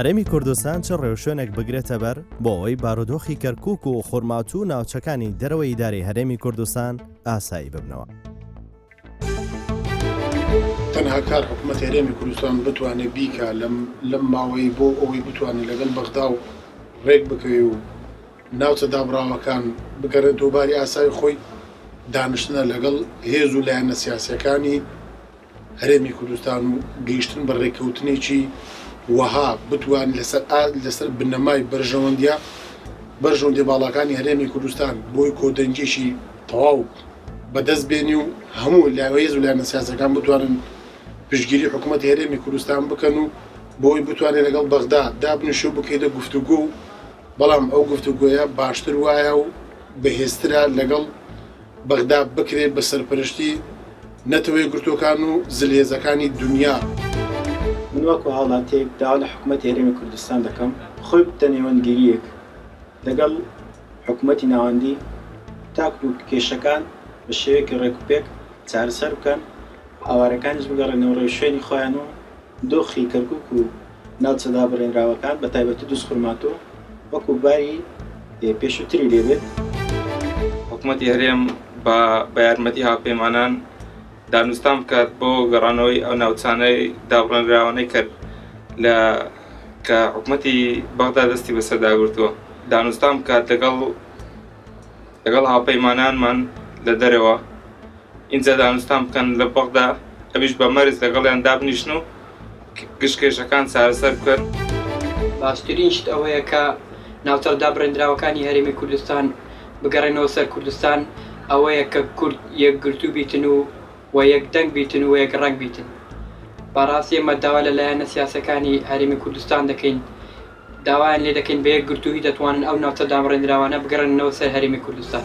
هەرێمی کوردستان چ ڕێوشوێنێک بگرێتە بەر بۆ ئەوەی بارودۆخی کەرکووک و خورمات و ناوچەکانی دەرەوەی ئیدارەی هەرێمی کوردستان ئاسایی ببنەوە. تەنها کار حکوومەت هەرێمی کوردستان بتوانێت بیکە لەم ماوەی بۆ ئەوەی بتوانێت لەگەڵ بەغدا و ڕێک بکەوێ و ناوچە دابڕاوەکان بگەڕێتەوە باری ئاسایی خۆی، دانیشتنە لەگەڵ هێز و لایەنە سیاسیەکانی هەرێمی کوردستان و گەیشتن بە ڕێککەوتنێکی وەها بتوان لەسەر بنەمای بەرژەوەندی باڵاکانی هەرێمی کوردستان بۆی کۆدەنجێکی تەواو بەدەست بێنی و هەموو هێز و لایەنە سیاسیەکان بتوانن پشتگیری حکوومەت هەرێمی کوردستان بکەن و بۆی بتوانێت لەگەڵ بەغدا دابنیشە و بکەیتە گفتوگۆ، بەڵام ئەو گفتوگۆیە باشتر وایە و بەهێزترە لەگەڵ بەغدا بکرێت بە سەرپەرشتی نەتەوەی گرتوەکان و زلهێزەکانی دنیا. من وەکو هاوڵاتیەک داوا لە حکوومەت هەرێمی کوردستان دەکەم خۆی بتە نێوەندگیریەک لەگەڵ حکوومەتی ناوەندی تاکو و کێشەکان بە شێوەیەکی ڕێکوپێک چارەسەر بکەن، ئاوارەکانیش بگەڕێنەوە ڕێوشوێنی خۆیان و دۆخی کەرکووک و ناوچە دابڕێنراوەکان بە تایبەتی دووس خورمات و وەکو باری پێشووتری لێبێت. حکوومەتی هەرێم بە یارمەتی هاوپەیمانان دانوستان بکات بۆ گەڕانەوەی ئەو ناوچانەی دابڕێنراوانەی کرد کە حکوومەتی بەغدا دەستی بەسەرداگرتووە، دانوستان بکات لەگەڵ هاوپەیمانانمان لە دەرەوە، ئینجا دانوستان بکەن لە بەغدا، ئەویش بە مەرز لەگەڵیان دابنیشن و گشتکێشەکان چارەسەر بکەن. باشترین شت ئەوەیە کە ناوچە دابڕێنراوەکانی هەرێمی کوردستان بگەڕێنەوە سەر کوردستان، ئەوەیە کە کورد یەکگرتوو بیتن و یەک دەنگ بیتن و یەک ڕەنگ بیتن. بەڕاستی ئێمە داوا لەلایەنە سیاسەکانی هەرێمی کوردستان دەکەین، داوایان لێ دەکەین بە یەکگرتووی دەتوانن ئەو ناوچە دابڕێنراوانە بگەڕێنەوە سەر هەرێمی کوردستان.